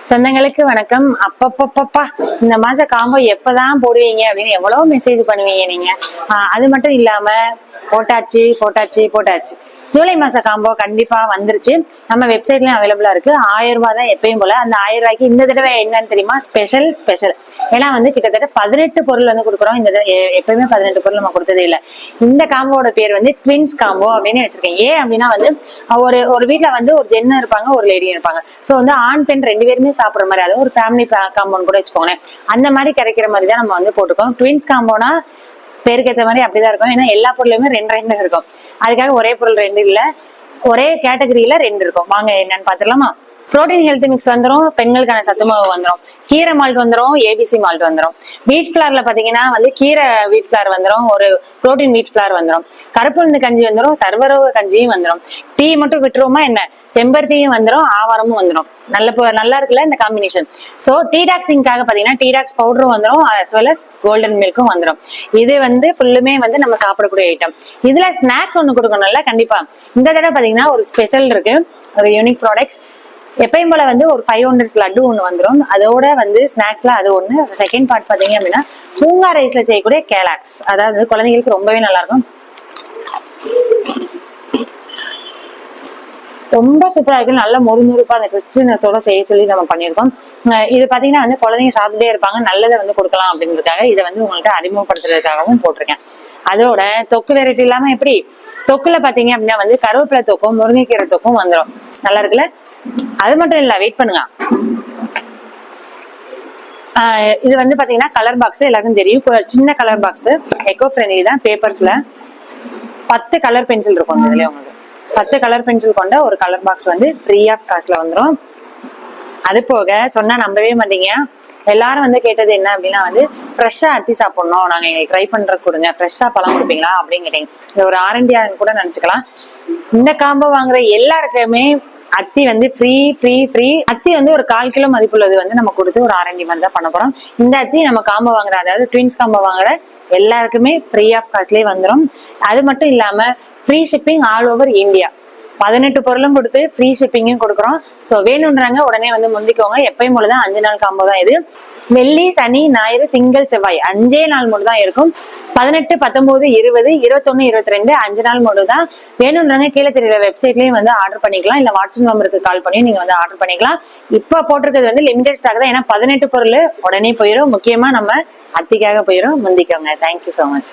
சொந்தங்களுக்கு வணக்கம். அப்பப்பப்பா இந்த மாச காம்போ எப்பதான் போடுவீங்க அப்படின்னு எவ்வளவு மெசேஜ் பண்ணுவீங்க நீங்க. அது மட்டும் இல்லாம போட்டாச்சு போட்டாச்சு போட்டாச்சு. ஜூலை மாச காம்போ கண்டிப்பா வந்துருச்சு. நம்ம வெப்சைட்லயும் அவைலபிளா இருக்கு. 1000 ரூபாய் தான் எப்பயும் போல. அந்த 1000 ரூபாய்க்கு இந்த தடவை என்னன்னு தெரியுமா? ஸ்பெஷல். ஏன்னா கிட்டத்தட்ட 18 பொருள் கொடுக்குறோம். இந்த எப்பயுமே 18 பொருள் நம்ம கொடுத்ததே இல்லை. இந்த காம்போட பேர் ட்வின்ஸ் காம்போ அப்படின்னு வச்சிருக்கேன். ஏன் அப்படின்னா ஒரு வீட்டுல ஒரு ஜென்னு இருப்பாங்க, ஒரு லேடியும் இருப்பாங்க. சோ ஆண் பெண் 2 பேருமே சாப்பிடுற மாதிரி, அதாவது ஒரு ஃபேமிலி காம்போன்னு கூட வச்சுக்கோங்க. அந்த மாதிரி கிடைக்கிற மாதிரி தான் நம்ம போட்டுக்கோம். ட்வின்ஸ் காம்போனா பேருக்கு ஏற்ற மாதிரி அப்படிதான் இருக்கும். ஏன்னா எல்லா பொருளுமே 2 இருக்கும். அதுக்காக ஒரே பொருள் 2 இல்ல, ஒரே கேட்டகரியில 2 இருக்கும். வாங்க என்னன்னு பாத்துடலாமா? புரோட்டீன் ஹெல்த் மிக்ஸ் வந்துடும், பெண்களுக்கான சத்து மாவு வந்துடும், கீரை மால்ட் வந்துடும், ஏபிசி மால்ட் வந்துடும். வீட் ஃபிளார்ல பாத்தீங்கன்னா கீரை வீட் ஃபிளார் வந்துடும், ஒரு புரோட்டீன் வீட் ஃபிளார் வந்துடும், கருப்புளுந்து கஞ்சி வந்துடும், சர்வரோக கஞ்சியும் வந்துடும். டீ மட்டும் விட்டுருவோமா என்ன? செம்பருத்தியும் வந்துடும், ஆவாரமும் வந்துடும். நல்லா இருக்குல்ல இந்த காம்பினேஷன். சோ டீடாக்ஸிங்காக பாத்தீங்கன்னா டீடாக்ஸ் பவுடரும் வந்துடும், as well as கோல்டன் மில்க்கும் வந்துடும். இது ஃபுல்லுமே நம்ம சாப்பிடக்கூடிய ஐட்டம். இதுல ஸ்நாக்ஸ் ஒண்ணு கொடுக்கணும்ல கண்டிப்பா. இந்த தடவை பாத்தீங்கன்னா ஒரு ஸ்பெஷல் இருக்கு, ஒரு யூனிக் ப்ராடக்ட்ஸ். எப்பயும் போல ஒரு 500 லட்டு ஒண்ணு வந்துடும். அதோட ஸ்நாக்ஸ்ல அது ஒண்ணு. செகண்ட் பார்ட் பாத்தீங்க அப்படின்னா பூங்கா ரைஸ்ல செய்யக்கூடிய கேலாக்ஸ், அதாவது குழந்தைகளுக்கு ரொம்பவே நல்லா இருக்கும். ரொம்ப சூப்பரா இருக்கு. நல்ல மொறுமொறுப்பா அந்த கிறிஸ்டினஸோட செய்ய சொல்லி நம்ம பண்ணியிருக்கோம். இது பாத்தீங்கன்னா குழந்தைங்க சாப்பிட்டுட்டே இருப்பாங்க. நல்லதை கொடுக்கலாம் அப்படிங்கிறதுக்காக இதை உங்களுக்கு அறிமுகப்படுத்துறதுக்காகவும் போட்டிருக்கேன். அதோட தொக்கு வெரைட்டி இல்லாம எப்படி தொக்குல பாத்தீங்க அப்படின்னா கருவேப்பிலை தொக்கும் முருங்கைக்கீரை தொக்கும் வந்துடும். நல்லா இருக்குல்ல? அது மட்டும் இல்ல, வெயிட் பண்ணுங்க. இது பாத்தீங்கன்னா கலர் பாக்ஸ், எல்லாருக்கும் தெரியும். சின்ன கலர் பாக்ஸ், எக்கோ ஃப்ரெண்ட்லி தான். பேப்பர்ஸ்ல 10 கலர் பென்சில் இருக்கும். இதுலயே 10 கலர் பென்சில் கொண்ட ஒரு கலர் பாக்ஸ் ஃப்ரீ ஆஃப் காஸ்ட்ல வந்துடும். அது போக சொன்னா நம்பவே மாட்டீங்க, எல்லாரும் கேட்டது என்ன அப்படின்னா ஃப்ரெஷ்ஷா அத்தி சாப்பிடணும், நாங்க எங்களுக்கு ட்ரை பண்ற கொடுங்க, ஃப்ரெஷ்ஷா பழம் கொடுப்பீங்களா அப்படின்னு கேட்டீங்க. இது ஒரு ஆரண்டியான்னு கூட நினைச்சுக்கலாம். இந்த காம்போ வாங்குற எல்லாருக்குமே அத்தி ஃப்ரீ. அத்தி ஒரு 1/4 கிலோ மதிப்புள்ளது நம்ம கொடுத்து ஒரு ஆரண்டி மாதிரி தான் பண்ண போறோம். இந்த அத்தி நம்ம காம்போ வாங்குற, அதாவது ட்வின்ஸ் காம்போ வாங்குற எல்லாருக்குமே ஃப்ரீ ஆஃப் காஸ்ட்லயே வந்துடும். அது மட்டும் இல்லாம free shipping all over India. 18 பொருளும் கொடுத்து ஃப்ரீ ஷிப்பிங்கும் கொடுக்குறோம். சோ வேணும்ன்றாங்க உடனே முந்திக்கோங்க. எப்பயும் போலதான் 5 நாள் காம்போ தான் இது. வெள்ளி, சனி, ஞாயிறு, திங்கள், செவ்வாய் 5 நாள் மட்டும் தான் இருக்கும். 18, 19, 20, 21, 22 5 நாள் மட்டும் தான். வேணும்ன்றாங்க கீழே தெரியுற வெப்சைட்லயும் ஆர்டர் பண்ணிக்கலாம், இல்ல வாட்ஸ்அப் நம்பருக்கு கால் பண்ணி நீங்க ஆர்டர் பண்ணிக்கலாம். இப்ப போட்டிருக்கிறது லிமிடெட் ஸ்டாக் தான். ஏன்னா 18 பொருள் உடனே போயிடும். முக்கியமா நம்ம அத்திக்காக போயிடும். முந்திக்கோங்க. Thank you so much.